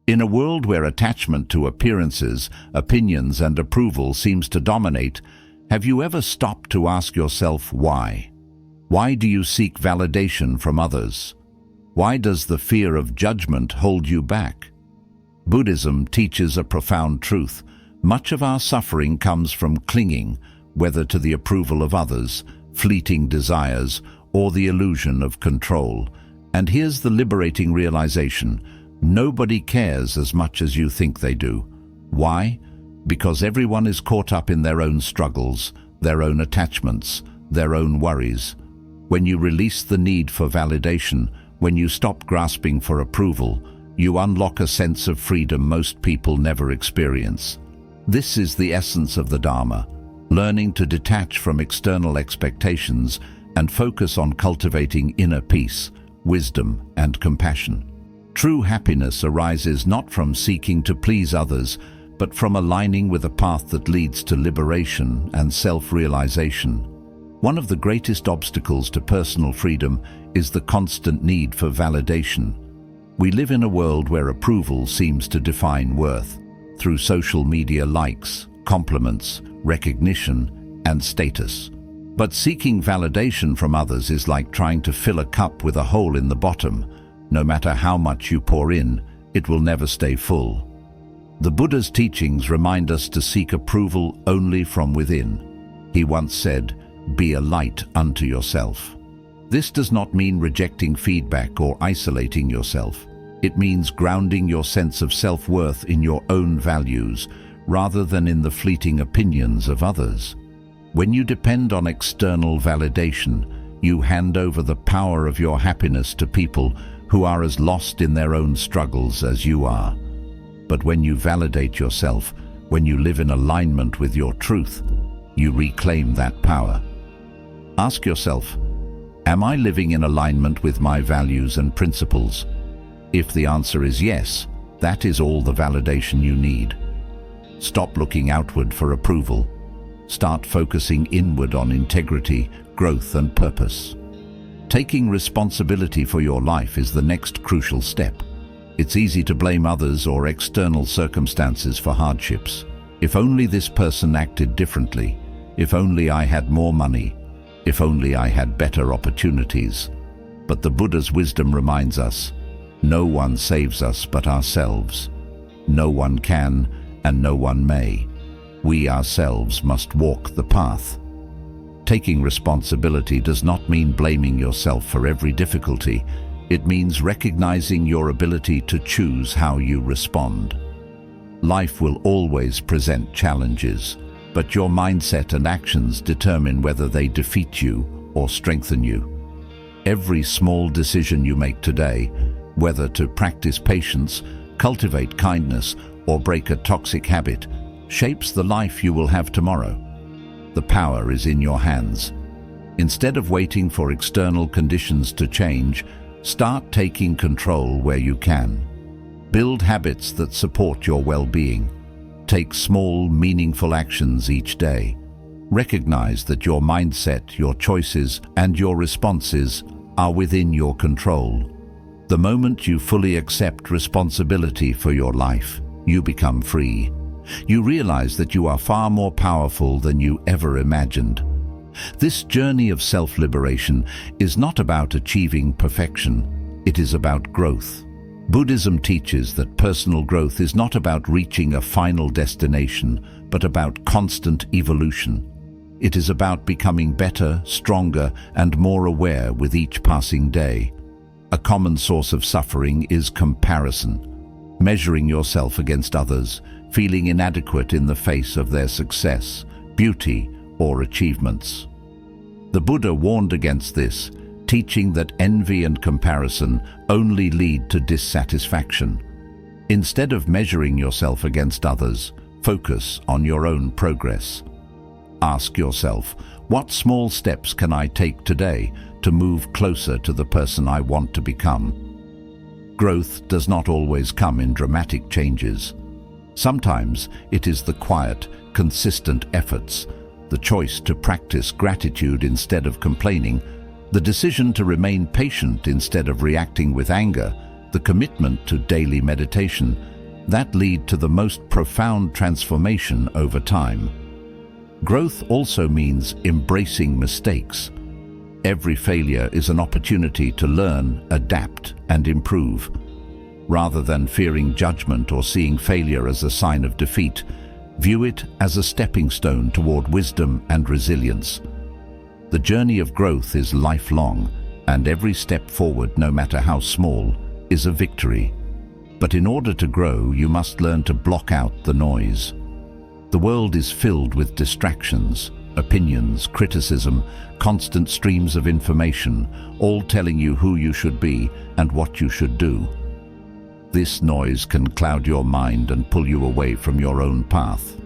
In a world where attachment to appearances, opinions, and approval seems to dominate, have you ever stopped to ask yourself why? Why do you seek validation from others? Why does the fear of judgment hold you back? Buddhism teaches a profound truth. Much of our suffering comes from clinging, whether to the approval of others, fleeting desires, or the illusion of control. And here's the liberating realization: nobody cares as much as you think they do. Why? Because everyone is caught up in their own struggles, their own attachments, their own worries. When you release the need for validation, when you stop grasping for approval, you unlock a sense of freedom most people never experience. This is the essence of the Dharma, learning to detach from external expectations and focus on cultivating inner peace, wisdom, and compassion. True happiness arises not from seeking to please others, but from aligning with a path that leads to liberation and self-realization. One of the greatest obstacles to personal freedom is the constant need for validation. We live in a world where approval seems to define worth, through social media likes, compliments, recognition, and status. But seeking validation from others is like trying to fill a cup with a hole in the bottom. No matter how much you pour in, it will never stay full. The Buddha's teachings remind us to seek approval only from within. He once said, "Be a light unto yourself." This does not mean rejecting feedback or isolating yourself. It means grounding your sense of self-worth in your own values, rather than in the fleeting opinions of others. When you depend on external validation, you hand over the power of your happiness to people who are as lost in their own struggles as you are. But when you validate yourself, when you live in alignment with your truth, you reclaim that power. Ask yourself, am I living in alignment with my values and principles? If the answer is yes, that is all the validation you need. Stop looking outward for approval. Start focusing inward on integrity, growth, and purpose. Taking responsibility for your life is the next crucial step. It's easy to blame others or external circumstances for hardships. If only this person acted differently. If only I had more money. If only I had better opportunities. But the Buddha's wisdom reminds us, no one saves us but ourselves. No one can, and no one may. We ourselves must walk the path. Taking responsibility does not mean blaming yourself for every difficulty. It means recognizing your ability to choose how you respond. Life will always present challenges, but your mindset and actions determine whether they defeat you or strengthen you. Every small decision you make today, whether to practice patience, cultivate kindness, or break a toxic habit, shapes the life you will have tomorrow. The power is in your hands. Instead of waiting for external conditions to change, start taking control where you can. Build habits that support your well-being. Take small, meaningful actions each day. Recognize that your mindset, your choices, and your responses are within your control. The moment you fully accept responsibility for your life, you become free. You realize that you are far more powerful than you ever imagined. This journey of self-liberation is not about achieving perfection. It is about growth. Buddhism teaches that personal growth is not about reaching a final destination, but about constant evolution. It is about becoming better, stronger, and more aware with each passing day. A common source of suffering is comparison. Measuring yourself against others, feeling inadequate in the face of their success, beauty, or achievements. The Buddha warned against this, teaching that envy and comparison only lead to dissatisfaction. Instead of measuring yourself against others, focus on your own progress. Ask yourself, what small steps can I take today to move closer to the person I want to become? Growth does not always come in dramatic changes. Sometimes it is the quiet, consistent efforts, the choice to practice gratitude instead of complaining, the decision to remain patient instead of reacting with anger, the commitment to daily meditation, that lead to the most profound transformation over time. Growth also means embracing mistakes. Every failure is an opportunity to learn, adapt, and improve. Rather than fearing judgment or seeing failure as a sign of defeat, view it as a stepping stone toward wisdom and resilience. The journey of growth is lifelong, and every step forward, no matter how small, is a victory. But in order to grow, you must learn to block out the noise. The world is filled with distractions, opinions, criticism, constant streams of information, all telling you who you should be and what you should do. This noise can cloud your mind and pull you away from your own path.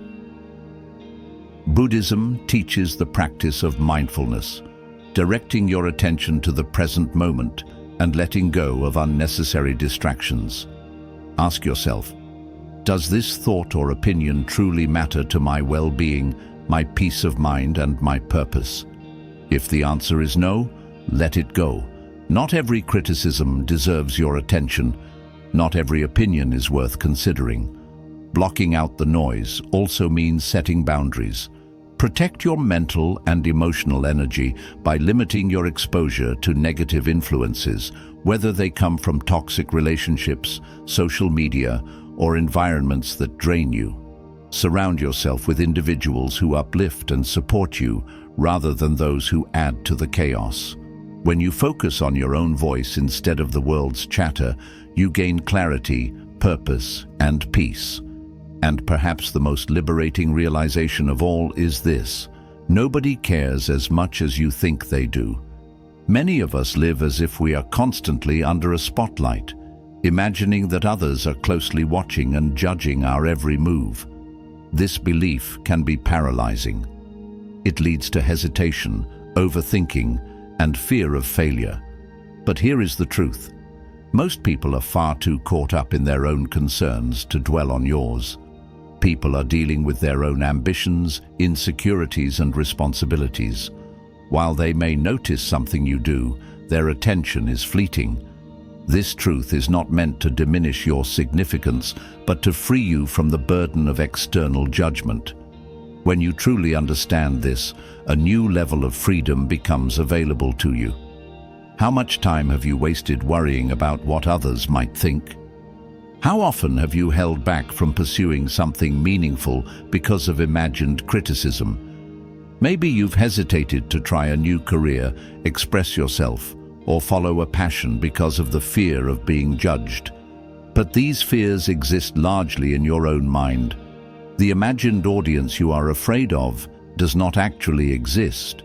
Buddhism teaches the practice of mindfulness, directing your attention to the present moment and letting go of unnecessary distractions. Ask yourself, does this thought or opinion truly matter to my well-being, my peace of mind, and my purpose? If the answer is no, let it go. Not every criticism deserves your attention. Not every opinion is worth considering. Blocking out the noise also means setting boundaries. Protect your mental and emotional energy by limiting your exposure to negative influences, whether they come from toxic relationships, social media, or environments that drain you. Surround yourself with individuals who uplift and support you, rather than those who add to the chaos. When you focus on your own voice instead of the world's chatter, you gain clarity, purpose, and peace. And perhaps the most liberating realization of all is this: nobody cares as much as you think they do. Many of us live as if we are constantly under a spotlight, imagining that others are closely watching and judging our every move. This belief can be paralyzing. It leads to hesitation, overthinking, and fear of failure. But here is the truth. Most people are far too caught up in their own concerns to dwell on yours. People are dealing with their own ambitions, insecurities, and responsibilities. While they may notice something you do, their attention is fleeting. This truth is not meant to diminish your significance, but to free you from the burden of external judgment. When you truly understand this, a new level of freedom becomes available to you. How much time have you wasted worrying about what others might think? How often have you held back from pursuing something meaningful because of imagined criticism? Maybe you've hesitated to try a new career, express yourself, or follow a passion because of the fear of being judged. But these fears exist largely in your own mind. The imagined audience you are afraid of does not actually exist.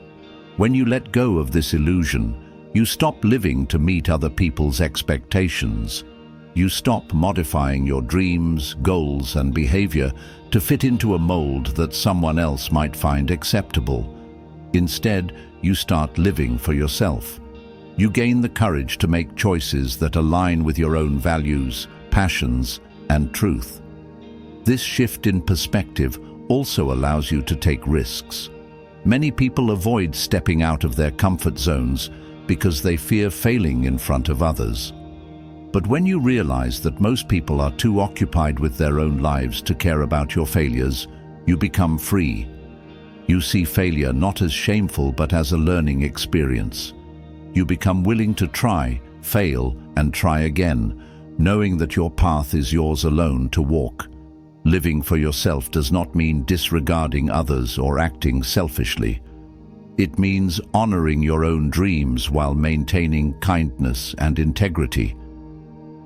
When you let go of this illusion, you stop living to meet other people's expectations. You stop modifying your dreams, goals, and behavior to fit into a mold that someone else might find acceptable. Instead, you start living for yourself. You gain the courage to make choices that align with your own values, passions, and truth. This shift in perspective also allows you to take risks. Many people avoid stepping out of their comfort zones because they fear failing in front of others. But when you realize that most people are too occupied with their own lives to care about your failures, you become free. You see failure not as shameful but as a learning experience. You become willing to try, fail, and try again, knowing that your path is yours alone to walk. Living for yourself does not mean disregarding others or acting selfishly. It means honoring your own dreams while maintaining kindness and integrity.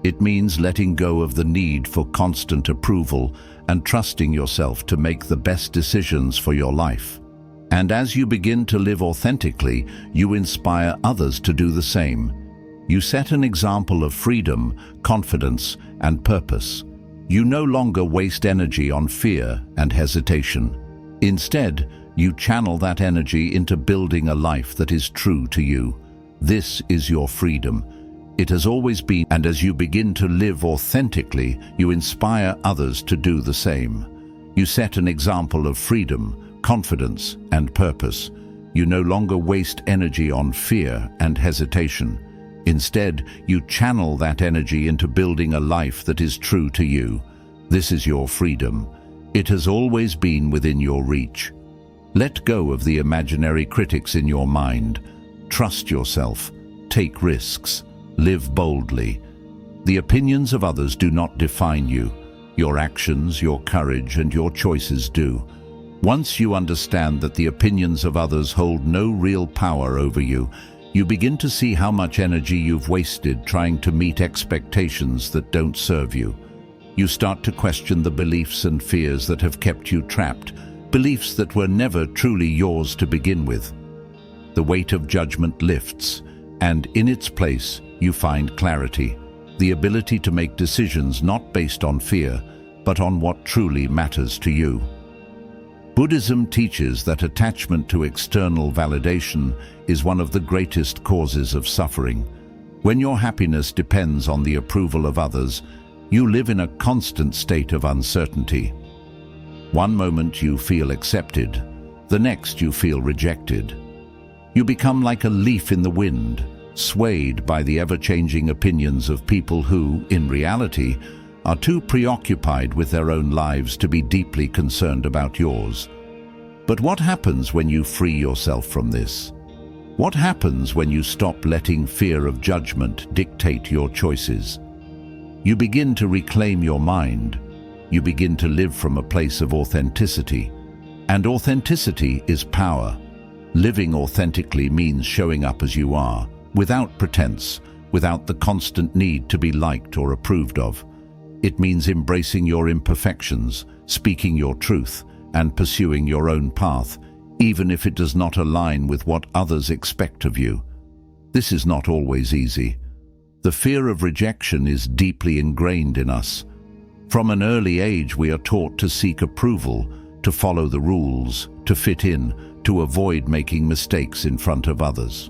It means letting go of the need for constant approval and trusting yourself to make the best decisions for your life. And as you begin to live authentically, you inspire others to do the same. You set an example of freedom, confidence, and purpose. You no longer waste energy on fear and hesitation. Instead, you channel that energy into building a life that is true to you. This is your freedom. It has always been, and as you begin to live authentically, you inspire others to do the same. You set an example of freedom, confidence, and purpose. You no longer waste energy on fear and hesitation. Instead, you channel that energy into building a life that is true to you. This is your freedom. It has always been within your reach. Let go of the imaginary critics in your mind. Trust yourself. Take risks. Live boldly. The opinions of others do not define you. Your actions, your courage, and your choices do. Once you understand that the opinions of others hold no real power over you, you begin to see how much energy you've wasted trying to meet expectations that don't serve you. You start to question the beliefs and fears that have kept you trapped, beliefs that were never truly yours to begin with. The weight of judgment lifts, and in its place, you find clarity, the ability to make decisions not based on fear, but on what truly matters to you. Buddhism teaches that attachment to external validation is one of the greatest causes of suffering. When your happiness depends on the approval of others, you live in a constant state of uncertainty. One moment you feel accepted, the next you feel rejected. You become like a leaf in the wind, swayed by the ever-changing opinions of people who, in reality, are too preoccupied with their own lives to be deeply concerned about yours. But what happens when you free yourself from this? What happens when you stop letting fear of judgment dictate your choices? You begin to reclaim your mind. You begin to live from a place of authenticity. And authenticity is power. Living authentically means showing up as you are, without pretense, without the constant need to be liked or approved of. It means embracing your imperfections, speaking your truth, and pursuing your own path, even if it does not align with what others expect of you. This is not always easy. The fear of rejection is deeply ingrained in us. From an early age, we are taught to seek approval, to follow the rules, to fit in, to avoid making mistakes in front of others.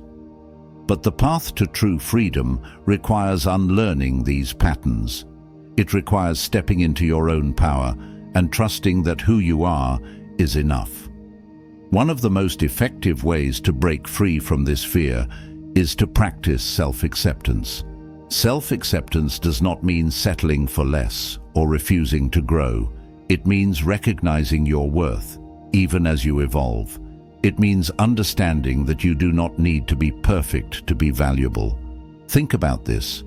But the path to true freedom requires unlearning these patterns. It requires stepping into your own power and trusting that who you are is enough. One of the most effective ways to break free from this fear is to practice self-acceptance. Self-acceptance does not mean settling for less or refusing to grow. It means recognizing your worth, even as you evolve. It means understanding that you do not need to be perfect to be valuable. Think about this.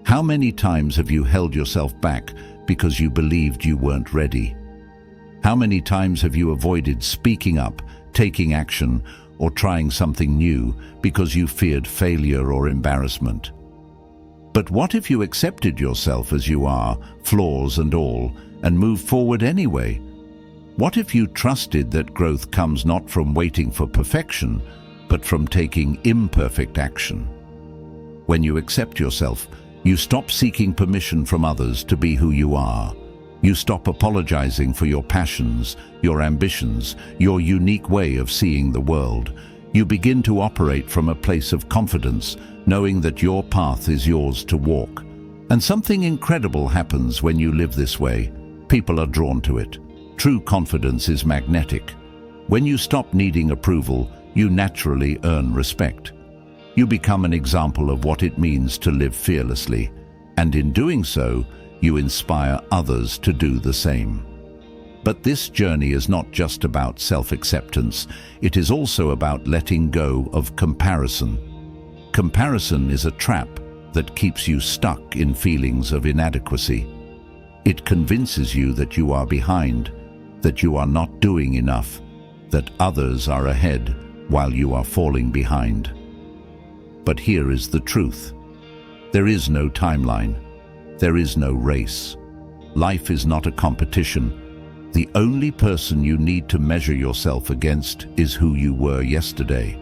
How many times have you held yourself back because you believed you weren't ready? How many times have you avoided speaking up, taking action, or trying something new because you feared failure or embarrassment? But what if you accepted yourself as you are, flaws and all, and moved forward anyway? What if you trusted that growth comes not from waiting for perfection, but from taking imperfect action? When you accept yourself, you stop seeking permission from others to be who you are. You stop apologizing for your passions, your ambitions, your unique way of seeing the world. You begin to operate from a place of confidence, knowing that your path is yours to walk. And something incredible happens when you live this way. People are drawn to it. True confidence is magnetic. When you stop needing approval, you naturally earn respect. You become an example of what it means to live fearlessly, and in doing so, you inspire others to do the same. But this journey is not just about self-acceptance, it is also about letting go of comparison. Comparison is a trap that keeps you stuck in feelings of inadequacy. It convinces you that you are behind, that you are not doing enough, that others are ahead while you are falling behind. But here is the truth. There is no timeline. There is no race. Life is not a competition. The only person you need to measure yourself against is who you were yesterday.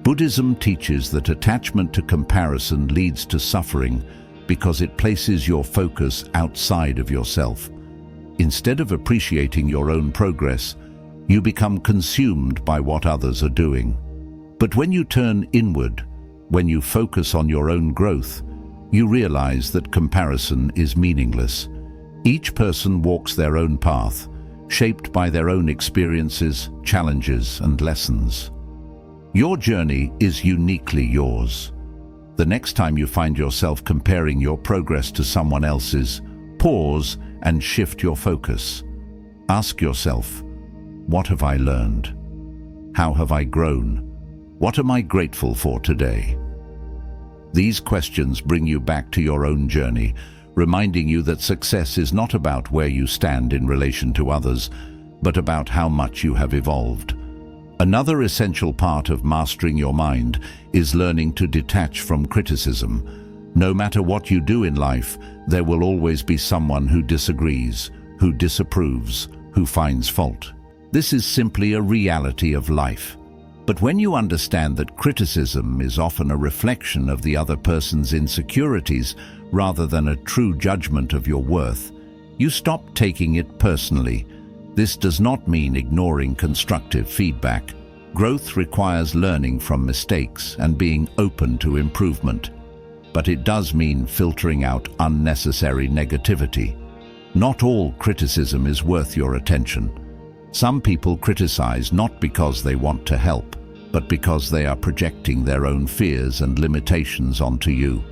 Buddhism teaches that attachment to comparison leads to suffering because it places your focus outside of yourself. Instead of appreciating your own progress, you become consumed by what others are doing. But when you turn inward, when you focus on your own growth, you realize that comparison is meaningless. Each person walks their own path, shaped by their own experiences, challenges, and lessons. Your journey is uniquely yours. The next time you find yourself comparing your progress to someone else's, pause and shift your focus. Ask yourself, what have I learned? How have I grown? What am I grateful for today? These questions bring you back to your own journey, reminding you that success is not about where you stand in relation to others, but about how much you have evolved. Another essential part of mastering your mind is learning to detach from criticism. No matter what you do in life, there will always be someone who disagrees, who disapproves, who finds fault. This is simply a reality of life. But when you understand that criticism is often a reflection of the other person's insecurities rather than a true judgment of your worth, you stop taking it personally. This does not mean ignoring constructive feedback. Growth requires learning from mistakes and being open to improvement. But it does mean filtering out unnecessary negativity. Not all criticism is worth your attention. Some people criticize not because they want to help, but because they are projecting their own fears and limitations onto you.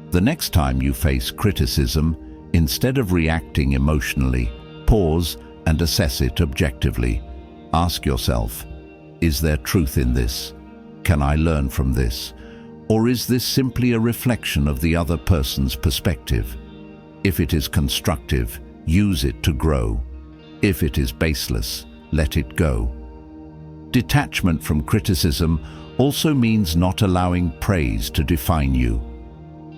The next time you face criticism, instead of reacting emotionally, pause and assess it objectively. Ask yourself, is there truth in this? Can I learn from this? Or is this simply a reflection of the other person's perspective? If it is constructive, use it to grow. If it is baseless, let it go. Detachment from criticism also means not allowing praise to define you.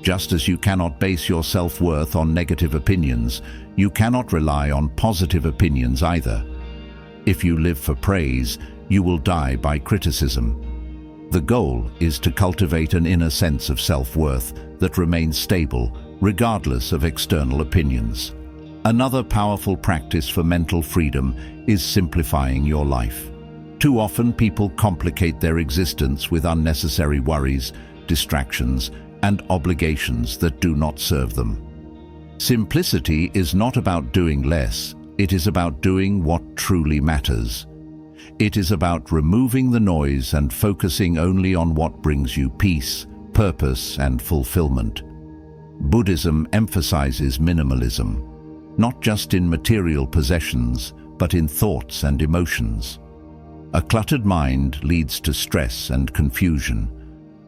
Just as you cannot base your self-worth on negative opinions, you cannot rely on positive opinions either. If you live for praise, you will die by criticism. The goal is to cultivate an inner sense of self-worth that remains stable, regardless of external opinions. Another powerful practice for mental freedom is simplifying your life. Too often people complicate their existence with unnecessary worries, distractions, and obligations that do not serve them. Simplicity is not about doing less, it is about doing what truly matters. It is about removing the noise and focusing only on what brings you peace, purpose, and fulfillment. Buddhism emphasizes minimalism, not just in material possessions, but in thoughts and emotions. A cluttered mind leads to stress and confusion.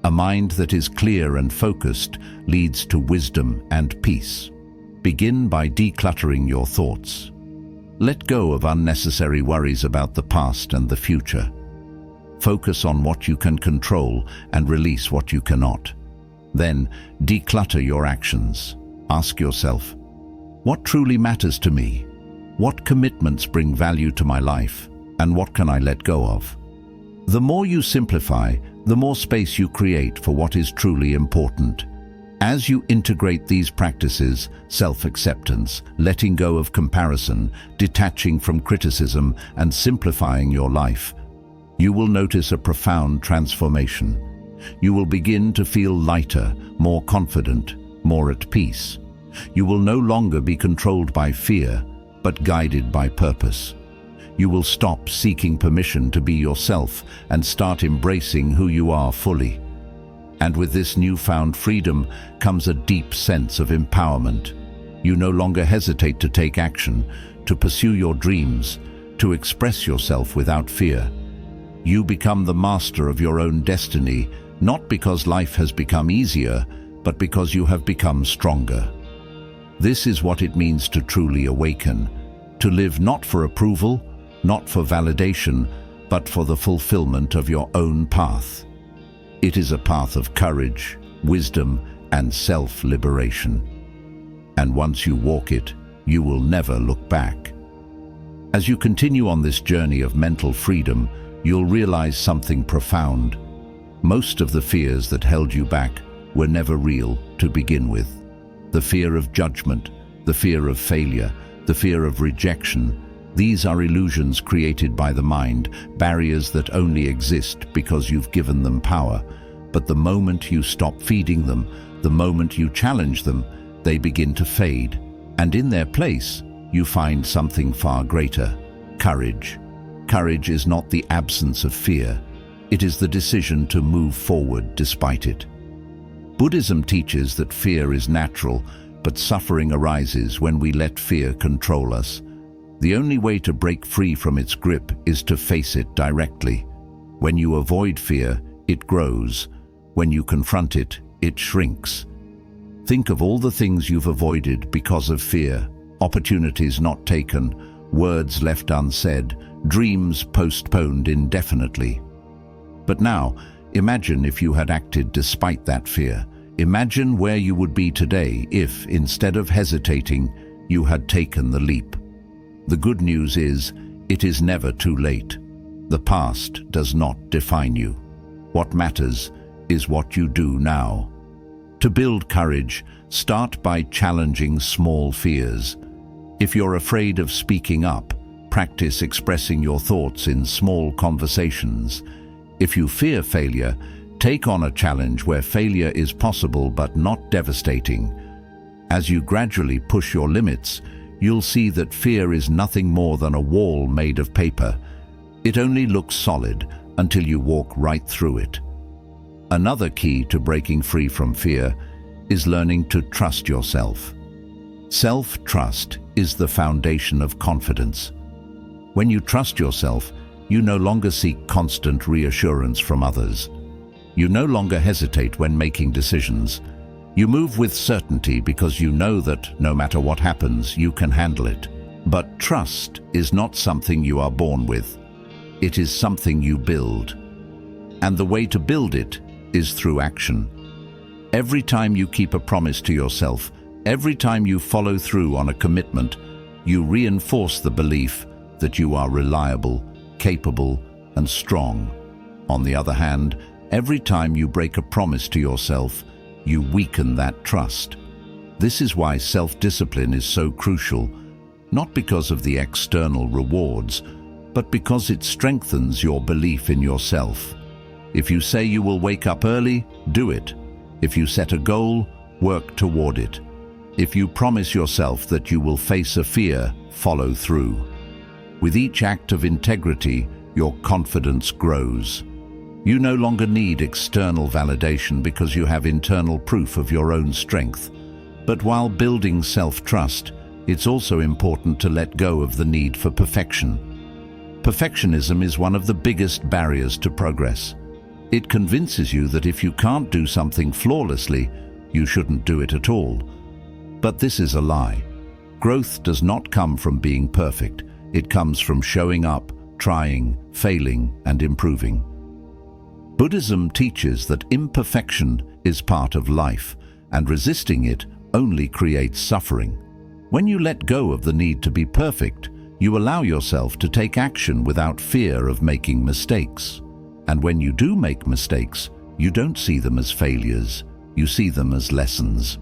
A mind that is clear and focused leads to wisdom and peace. Begin by decluttering your thoughts. Let go of unnecessary worries about the past and the future. Focus on what you can control and release what you cannot. Then, declutter your actions. Ask yourself, what truly matters to me? What commitments bring value to my life? And what can I let go of? The more you simplify, the more space you create for what is truly important. As you integrate these practices, self-acceptance, letting go of comparison, detaching from criticism, and simplifying your life, you will notice a profound transformation. You will begin to feel lighter, more confident, more at peace. You will no longer be controlled by fear, but guided by purpose. You will stop seeking permission to be yourself and start embracing who you are fully. And with this newfound freedom comes a deep sense of empowerment. You no longer hesitate to take action, to pursue your dreams, to express yourself without fear. You become the master of your own destiny, not because life has become easier, but because you have become stronger. This is what it means to truly awaken, to live not for approval, not for validation, but for the fulfillment of your own path. It is a path of courage, wisdom, and self-liberation. And once you walk it, you will never look back. As you continue on this journey of mental freedom, you'll realize something profound. Most of the fears that held you back were never real to begin with. The fear of judgment, the fear of failure, the fear of rejection, these are illusions created by the mind, barriers that only exist because you've given them power. But the moment you stop feeding them, the moment you challenge them, they begin to fade. And in their place, you find something far greater: courage. Courage is not the absence of fear. It is the decision to move forward despite it. Buddhism teaches that fear is natural, but suffering arises when we let fear control us. The only way to break free from its grip is to face it directly. When you avoid fear, it grows. When you confront it, it shrinks. Think of all the things you've avoided because of fear: opportunities not taken, words left unsaid, dreams postponed indefinitely. But now, imagine if you had acted despite that fear. Imagine where you would be today if, instead of hesitating, you had taken the leap. The good news is, it is never too late. The past does not define you. What matters is what you do now. To build courage, start by challenging small fears. If you're afraid of speaking up, practice expressing your thoughts in small conversations. If you fear failure, take on a challenge where failure is possible but not devastating. As you gradually push your limits, you'll see that fear is nothing more than a wall made of paper. It only looks solid until you walk right through it. Another key to breaking free from fear is learning to trust yourself. Self-trust is the foundation of confidence. When you trust yourself, you no longer seek constant reassurance from others. You no longer hesitate when making decisions. You move with certainty because you know that no matter what happens, you can handle it. But trust is not something you are born with. It is something you build. And the way to build it is through action. Every time you keep a promise to yourself, every time you follow through on a commitment, you reinforce the belief that you are reliable, capable, and strong. On the other hand, every time you break a promise to yourself, you weaken that trust. This is why self-discipline is so crucial, not because of the external rewards, but because it strengthens your belief in yourself. If you say you will wake up early, do it. If you set a goal, work toward it. If you promise yourself that you will face a fear, follow through. With each act of integrity, your confidence grows. You no longer need external validation because you have internal proof of your own strength. But while building self-trust, it's also important to let go of the need for perfection. Perfectionism is one of the biggest barriers to progress. It convinces you that if you can't do something flawlessly, you shouldn't do it at all. But this is a lie. Growth does not come from being perfect. It comes from showing up, trying, failing, and improving. Buddhism teaches that imperfection is part of life, and resisting it only creates suffering. When you let go of the need to be perfect, you allow yourself to take action without fear of making mistakes. And when you do make mistakes, you don't see them as failures, you see them as lessons.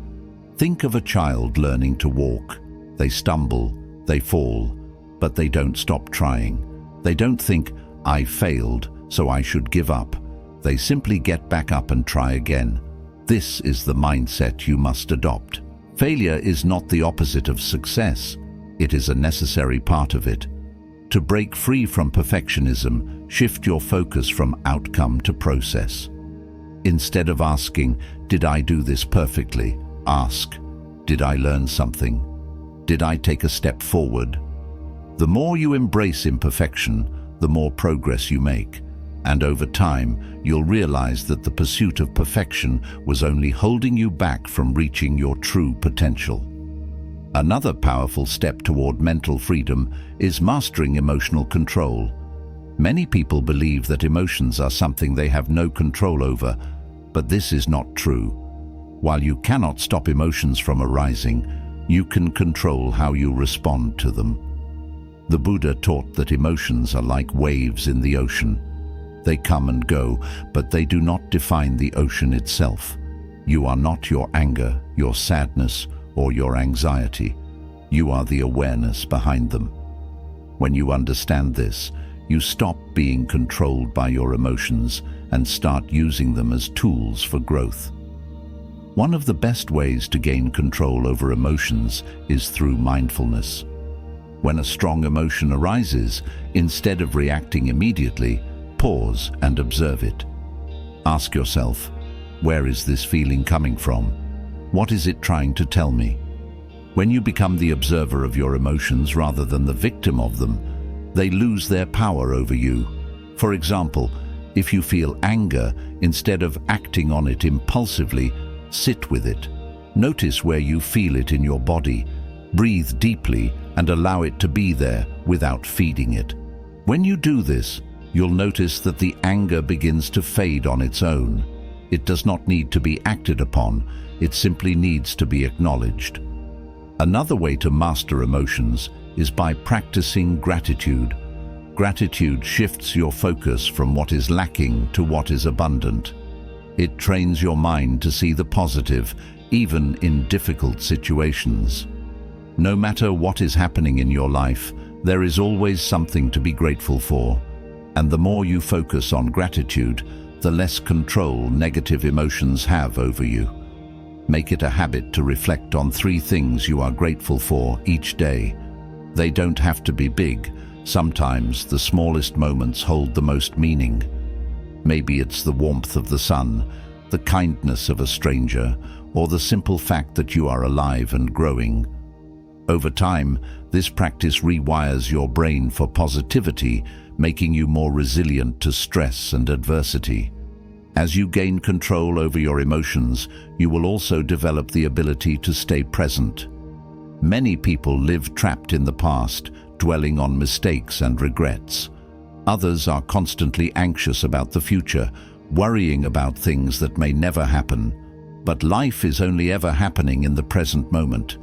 Think of a child learning to walk. They stumble, they fall, but they don't stop trying. They don't think, "I failed, so I should give up." They simply get back up and try again. This is the mindset you must adopt. Failure is not the opposite of success. It is a necessary part of it. To break free from perfectionism, shift your focus from outcome to process. Instead of asking, "Did I do this perfectly?" ask, "Did I learn something? Did I take a step forward?" The more you embrace imperfection, the more progress you make. And over time, you'll realize that the pursuit of perfection was only holding you back from reaching your true potential. Another powerful step toward mental freedom is mastering emotional control. Many people believe that emotions are something they have no control over, but this is not true. While you cannot stop emotions from arising, you can control how you respond to them. The Buddha taught that emotions are like waves in the ocean. They come and go, but they do not define the ocean itself. You are not your anger, your sadness, or your anxiety. You are the awareness behind them. When you understand this, you stop being controlled by your emotions and start using them as tools for growth. One of the best ways to gain control over emotions is through mindfulness. When a strong emotion arises, instead of reacting immediately, pause and observe it. Ask yourself, Where is this feeling coming from? What is it trying to tell me? When you become the observer of your emotions rather than the victim of them, they lose their power over you. For example, if you feel anger, instead of acting on it impulsively, sit with it. Notice where you feel it in your body. Breathe deeply and allow it to be there without feeding it. When you do this, you'll notice that the anger begins to fade on its own. It does not need to be acted upon, it simply needs to be acknowledged. Another way to master emotions is by practicing gratitude. Gratitude shifts your focus from what is lacking to what is abundant. It trains your mind to see the positive, even in difficult situations. No matter what is happening in your life, there is always something to be grateful for. And the more you focus on gratitude, the less control negative emotions have over you. Make it a habit to reflect on 3 things you are grateful for each day. They don't have to be big. Sometimes the smallest moments hold the most meaning. Maybe it's the warmth of the sun, the kindness of a stranger, or the simple fact that you are alive and growing. Over time, this practice rewires your brain for positivity, making you more resilient to stress and adversity. As you gain control over your emotions, you will also develop the ability to stay present. Many people live trapped in the past, dwelling on mistakes and regrets. Others are constantly anxious about the future, worrying about things that may never happen. But life is only ever happening in the present moment.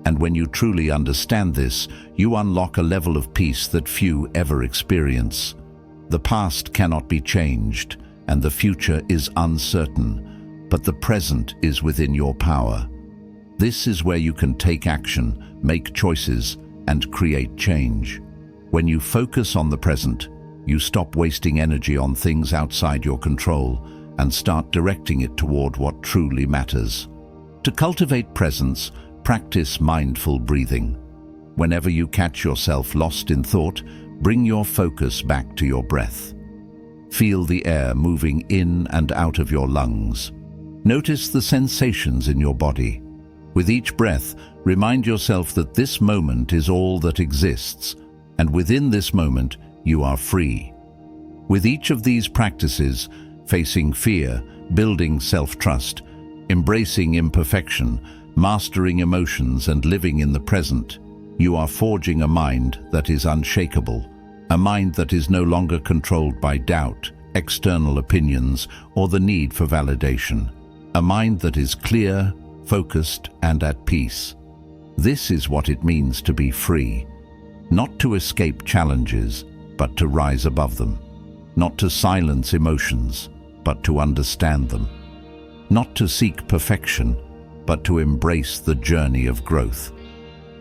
And when you truly understand this, you unlock a level of peace that few ever experience. The past cannot be changed, and the future is uncertain, but the present is within your power. This is where you can take action, make choices, and create change. When you focus on the present, you stop wasting energy on things outside your control and start directing it toward what truly matters. To cultivate presence, practice mindful breathing. Whenever you catch yourself lost in thought, bring your focus back to your breath. Feel the air moving in and out of your lungs. Notice the sensations in your body. With each breath, remind yourself that this moment is all that exists, and within this moment, you are free. With each of these practices, facing fear, building self-trust, embracing imperfection, mastering emotions, and living in the present, you are forging a mind that is unshakable, a mind that is no longer controlled by doubt, external opinions, or the need for validation, a mind that is clear, focused, and at peace. This is what it means to be free, not to escape challenges, but to rise above them, not to silence emotions, but to understand them, not to seek perfection, but to embrace the journey of growth.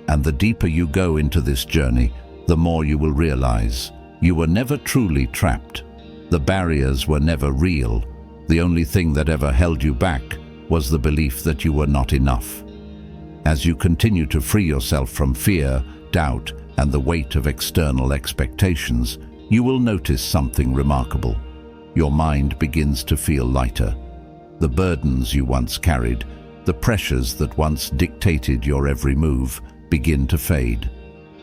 And the deeper you go into this journey, the more you will realize you were never truly trapped. The barriers were never real. The only thing that ever held you back was the belief that you were not enough. As you continue to free yourself from fear, doubt, and the weight of external expectations, you will notice something remarkable. Your mind begins to feel lighter. The burdens you once carried, the pressures that once dictated your every move, begin to fade.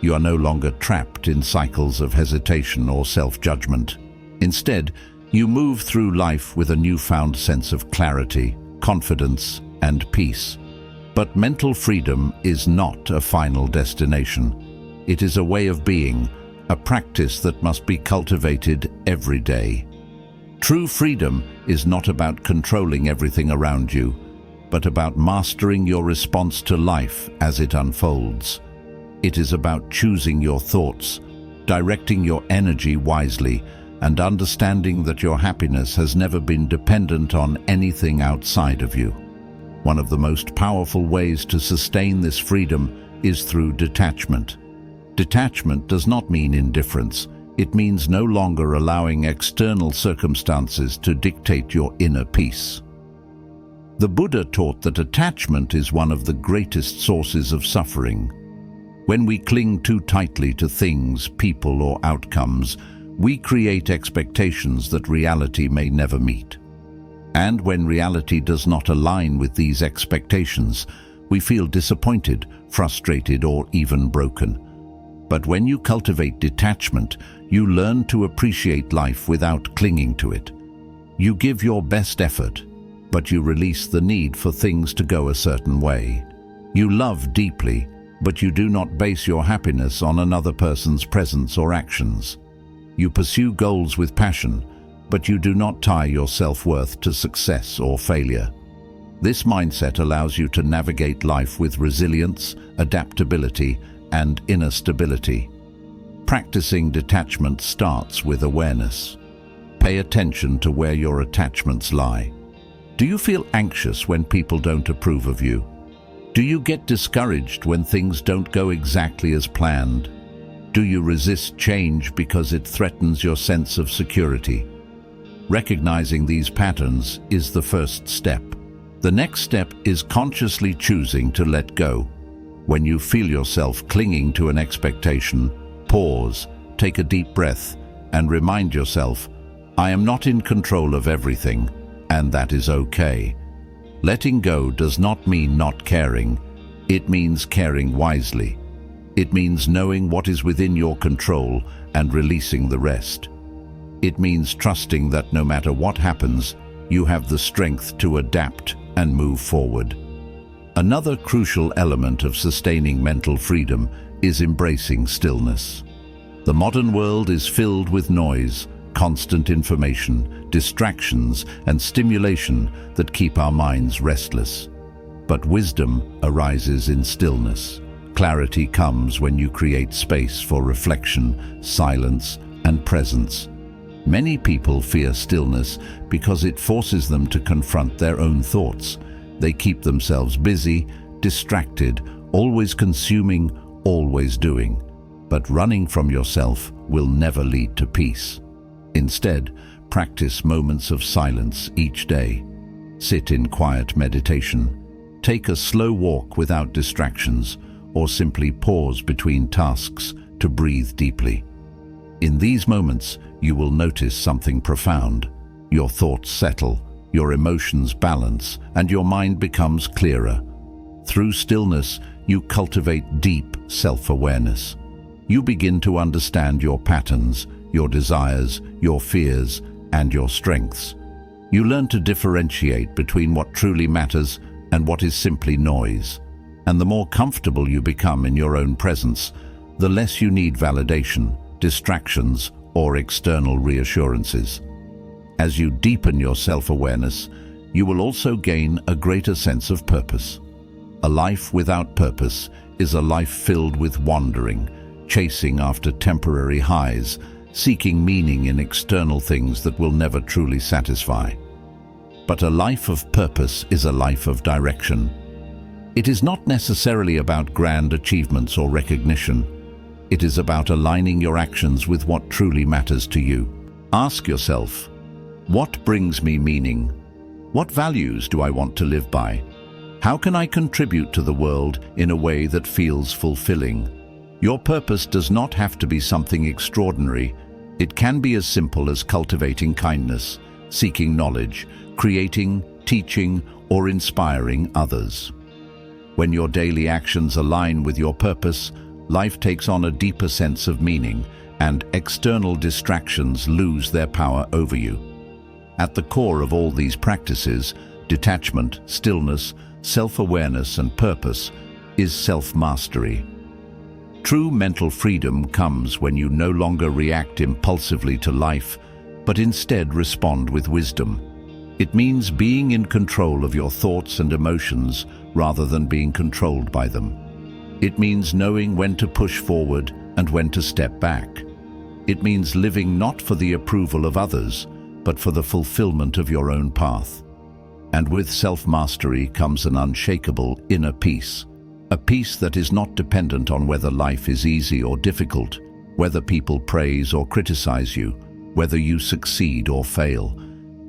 You are no longer trapped in cycles of hesitation or self-judgment. Instead, you move through life with a newfound sense of clarity, confidence, and peace. But mental freedom is not a final destination. It is a way of being, a practice that must be cultivated every day. True freedom is not about controlling everything around you, but about mastering your response to life as it unfolds. It is about choosing your thoughts, directing your energy wisely, and understanding that your happiness has never been dependent on anything outside of you. One of the most powerful ways to sustain this freedom is through detachment. Detachment does not mean indifference. It means no longer allowing external circumstances to dictate your inner peace. The Buddha taught that attachment is one of the greatest sources of suffering. When we cling too tightly to things, people, or outcomes, we create expectations that reality may never meet. And when reality does not align with these expectations, we feel disappointed, frustrated, or even broken. But when you cultivate detachment, you learn to appreciate life without clinging to it. You give your best effort, but you release the need for things to go a certain way. You love deeply, but you do not base your happiness on another person's presence or actions. You pursue goals with passion, but you do not tie your self-worth to success or failure. This mindset allows you to navigate life with resilience, adaptability, and inner stability. Practicing detachment starts with awareness. Pay attention to where your attachments lie. Do you feel anxious when people don't approve of you? Do you get discouraged when things don't go exactly as planned? Do you resist change because it threatens your sense of security? Recognizing these patterns is the first step. The next step is consciously choosing to let go. When you feel yourself clinging to an expectation, pause, take a deep breath, and remind yourself, I am not in control of everything, and that is okay. Letting go does not mean not caring. It means caring wisely. It means knowing what is within your control and releasing the rest. It means trusting that no matter what happens, you have the strength to adapt and move forward. Another crucial element of sustaining mental freedom is embracing stillness. The modern world is filled with noise, constant information, distractions, and stimulation that keep our minds restless. But wisdom arises in stillness. Clarity comes when you create space for reflection, silence, and presence. Many people fear stillness because it forces them to confront their own thoughts. They keep themselves busy, distracted, always consuming, always doing. But running from yourself will never lead to peace. Instead, practice moments of silence each day. Sit in quiet meditation. Take a slow walk without distractions, or simply pause between tasks to breathe deeply. In these moments, you will notice something profound. Your thoughts settle, your emotions balance, and your mind becomes clearer. Through stillness, you cultivate deep self-awareness. You begin to understand your patterns, your desires, your fears, and your strengths. You learn to differentiate between what truly matters and what is simply noise. And the more comfortable you become in your own presence, the less you need validation, distractions, or external reassurances. As you deepen your self-awareness, you will also gain a greater sense of purpose. A life without purpose is a life filled with wandering, chasing after temporary highs, seeking meaning in external things that will never truly satisfy. But a life of purpose is a life of direction. It is not necessarily about grand achievements or recognition. It is about aligning your actions with what truly matters to you. Ask yourself, what brings me meaning? What values do I want to live by? How can I contribute to the world in a way that feels fulfilling? Your purpose does not have to be something extraordinary. It can be as simple as cultivating kindness, seeking knowledge, creating, teaching, or inspiring others. When your daily actions align with your purpose, life takes on a deeper sense of meaning, and external distractions lose their power over you. At the core of all these practices, detachment, stillness, self-awareness, and purpose, is self-mastery. True mental freedom comes when you no longer react impulsively to life, but instead respond with wisdom. It means being in control of your thoughts and emotions rather than being controlled by them. It means knowing when to push forward and when to step back. It means living not for the approval of others, but for the fulfillment of your own path. And with self-mastery comes an unshakable inner peace. A peace that is not dependent on whether life is easy or difficult, whether people praise or criticize you, whether you succeed or fail.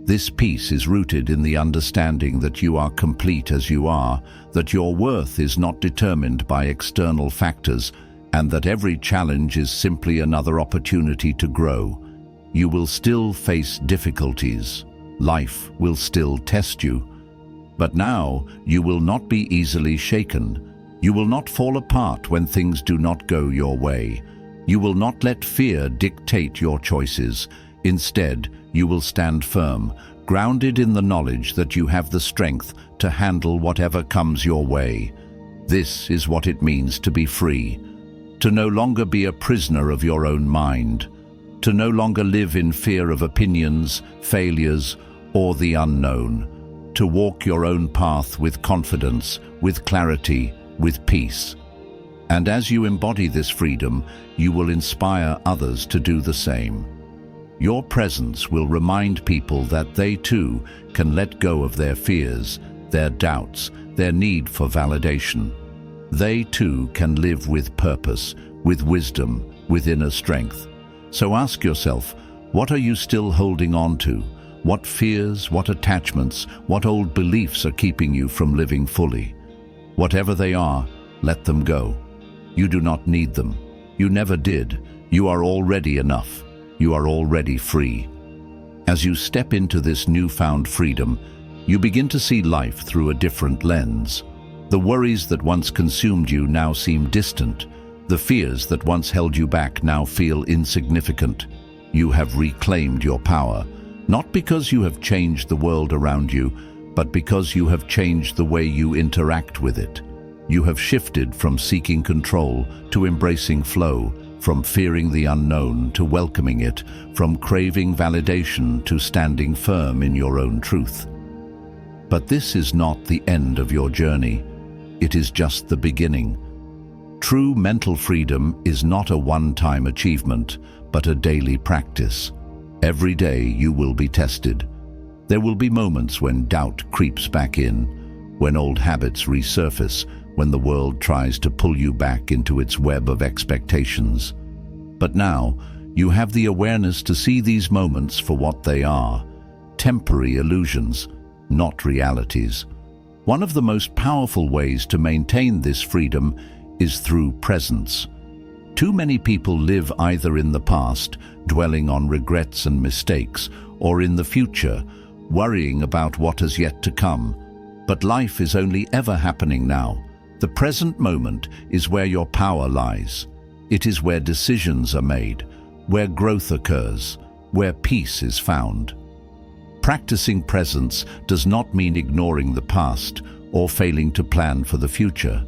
This peace is rooted in the understanding that you are complete as you are, that your worth is not determined by external factors, and that every challenge is simply another opportunity to grow. You will still face difficulties, Life will still test you. But now you will not be easily shaken. You will not fall apart when things do not go your way. You will not let fear dictate your choices. Instead, you will stand firm, grounded in the knowledge that you have the strength to handle whatever comes your way. This is what it means to be free, to no longer be a prisoner of your own mind, to no longer live in fear of opinions, failures, or the unknown, to walk your own path with confidence, with clarity, with peace. And as you embody this freedom, you will inspire others to do the same. Your presence will remind people that they too can let go of their fears, their doubts, their need for validation. They too can live with purpose, with wisdom, with inner strength. So ask yourself, what are you still holding on to? What fears, what attachments, what old beliefs are keeping you from living fully? Whatever they are, let them go. You do not need them. You never did. You are already enough. You are already free. As you step into this newfound freedom, you begin to see life through a different lens. The worries that once consumed you now seem distant. The fears that once held you back now feel insignificant. You have reclaimed your power, not because you have changed the world around you, but because you have changed the way you interact with it. You have shifted from seeking control to embracing flow, from fearing the unknown to welcoming it, from craving validation to standing firm in your own truth. But this is not the end of your journey. It is just the beginning. True mental freedom is not a one-time achievement, but a daily practice. Every day you will be tested. There will be moments when doubt creeps back in, when old habits resurface, when the world tries to pull you back into its web of expectations. But now, you have the awareness to see these moments for what they are, temporary illusions, not realities. One of the most powerful ways to maintain this freedom is through presence. Too many people live either in the past, dwelling on regrets and mistakes, or in the future, worrying about what has yet to come. But life is only ever happening now. The present moment is where your power lies. It is where decisions are made, where growth occurs, where peace is found. Practicing presence does not mean ignoring the past or failing to plan for the future.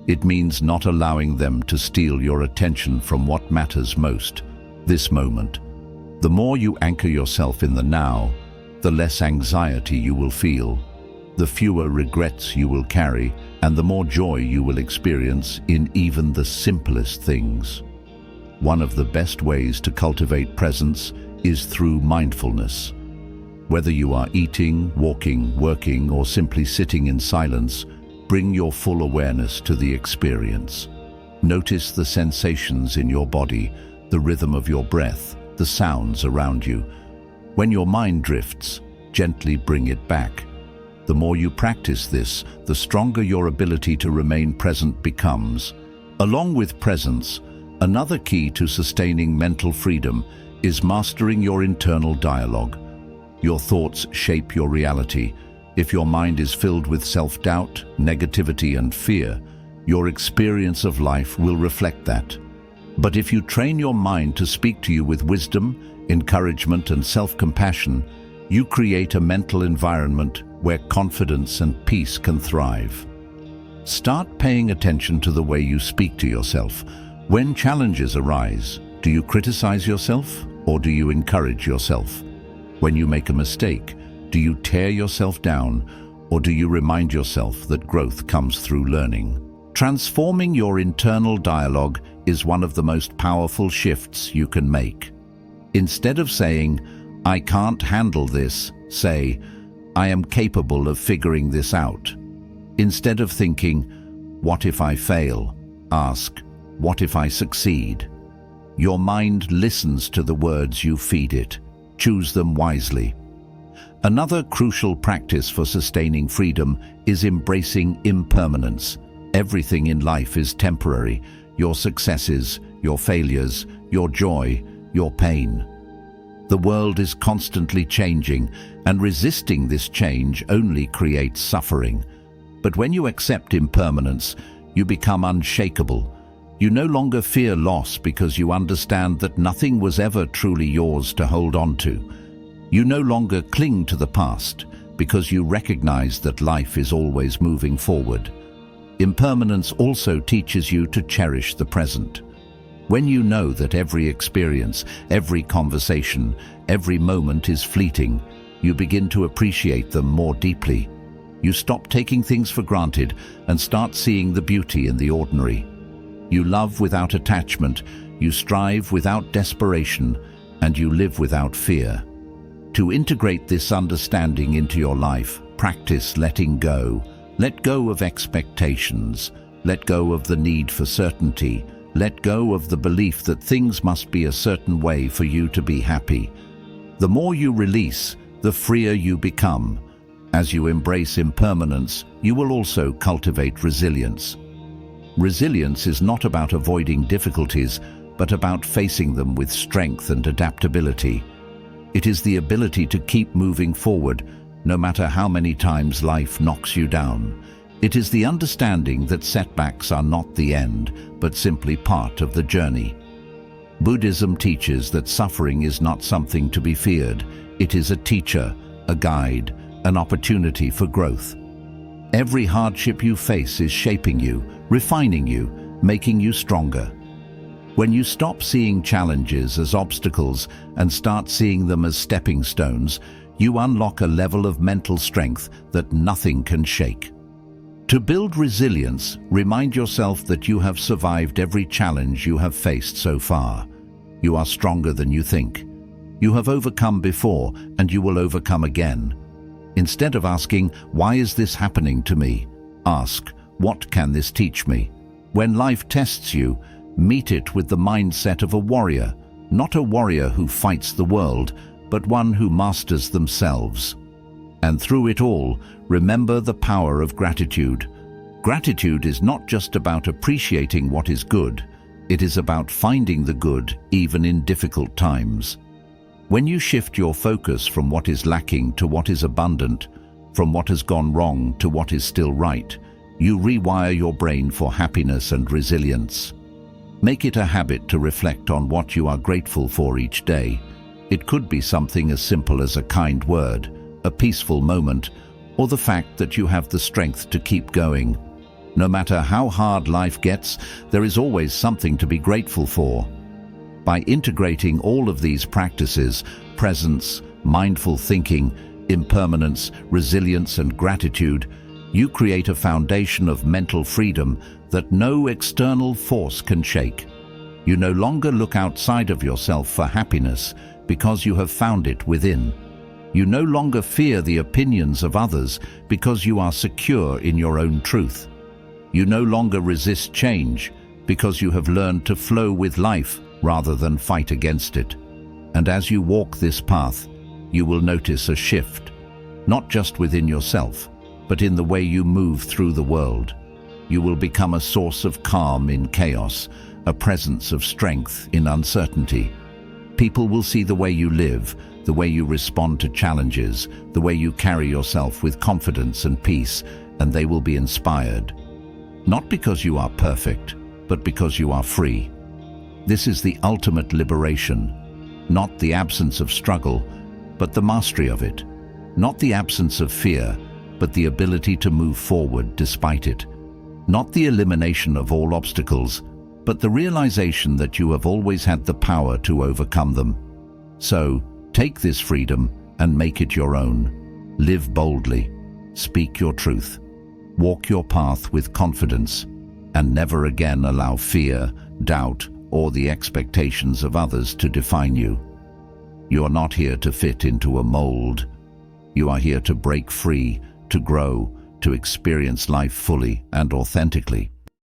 It means not allowing them to steal your attention from what matters most, this moment. The more you anchor yourself in the now, the less anxiety you will feel, the fewer regrets you will carry, and the more joy you will experience in even the simplest things. One of the best ways to cultivate presence is through mindfulness. Whether you are eating, walking, working, or simply sitting in silence, bring your full awareness to the experience. Notice the sensations in your body, the rhythm of your breath, the sounds around you. When your mind drifts, gently bring it back. The more you practice this, the stronger your ability to remain present becomes. Along with presence, another key to sustaining mental freedom is mastering your internal dialogue. Your thoughts shape your reality. If your mind is filled with self-doubt, negativity, and fear, your experience of life will reflect that. But if you train your mind to speak to you with wisdom, encouragement, and self-compassion, you create a mental environment where confidence and peace can thrive. Start paying attention to the way you speak to yourself. When challenges arise, do you criticize yourself or do you encourage yourself? When you make a mistake, do you tear yourself down or do you remind yourself that growth comes through learning? Transforming your internal dialogue is one of the most powerful shifts you can make. Instead of saying, "I can't handle this," say, "I am capable of figuring this out." Instead of thinking, "What if I fail?" ask, "What if I succeed?" Your mind listens to the words you feed it. Choose them wisely. Another crucial practice for sustaining freedom is embracing impermanence. Everything in life is temporary. Your successes, your failures, your joy, your pain. The world is constantly changing, and resisting this change only creates suffering. But when you accept impermanence, you become unshakable. You no longer fear loss because you understand that nothing was ever truly yours to hold on to. You no longer cling to the past because you recognize that life is always moving forward. Impermanence also teaches you to cherish the present. When you know that every experience, every conversation, every moment is fleeting, you begin to appreciate them more deeply. You stop taking things for granted and start seeing the beauty in the ordinary. You love without attachment, you strive without desperation, and you live without fear. To integrate this understanding into your life, practice letting go. Let go of expectations. Let go of the need for certainty. Let go of the belief that things must be a certain way for you to be happy. The more you release, the freer you become. As you embrace impermanence, you will also cultivate resilience. Resilience is not about avoiding difficulties, but about facing them with strength and adaptability. It is the ability to keep moving forward, no matter how many times life knocks you down. It is the understanding that setbacks are not the end, but simply part of the journey. Buddhism teaches that suffering is not something to be feared. It is a teacher, a guide, an opportunity for growth. Every hardship you face is shaping you, refining you, making you stronger. When you stop seeing challenges as obstacles and start seeing them as stepping stones, you unlock a level of mental strength that nothing can shake. To build resilience, remind yourself that you have survived every challenge you have faced so far. You are stronger than you think. You have overcome before, and you will overcome again. Instead of asking, "Why is this happening to me?" ask, "What can this teach me?" When life tests you, meet it with the mindset of a warrior, not a warrior who fights the world, but one who masters themselves. And through it all, remember the power of gratitude. Gratitude is not just about appreciating what is good, it is about finding the good even in difficult times. When you shift your focus from what is lacking to what is abundant, from what has gone wrong to what is still right, you rewire your brain for happiness and resilience. Make it a habit to reflect on what you are grateful for each day. It could be something as simple as a kind word, a peaceful moment, or the fact that you have the strength to keep going. No matter how hard life gets, there is always something to be grateful for. By integrating all of these practices, presence, mindful thinking, impermanence, resilience, and gratitude, you create a foundation of mental freedom that no external force can shake. You no longer look outside of yourself for happiness because you have found it within. You no longer fear the opinions of others because you are secure in your own truth. You no longer resist change because you have learned to flow with life rather than fight against it. And as you walk this path, you will notice a shift, not just within yourself, but in the way you move through the world. You will become a source of calm in chaos, a presence of strength in uncertainty. People will see the way you live, the way you respond to challenges, the way you carry yourself with confidence and peace, and they will be inspired. Not because you are perfect, but because you are free. This is the ultimate liberation, not the absence of struggle, but the mastery of it. Not the absence of fear, but the ability to move forward despite it. Not the elimination of all obstacles, but the realization that you have always had the power to overcome them. So, take this freedom and make it your own. Live boldly, speak your truth, walk your path with confidence, and never again allow fear, doubt, or the expectations of others to define you. You are not here to fit into a mold. You are here to break free, to grow, to experience life fully and authentically.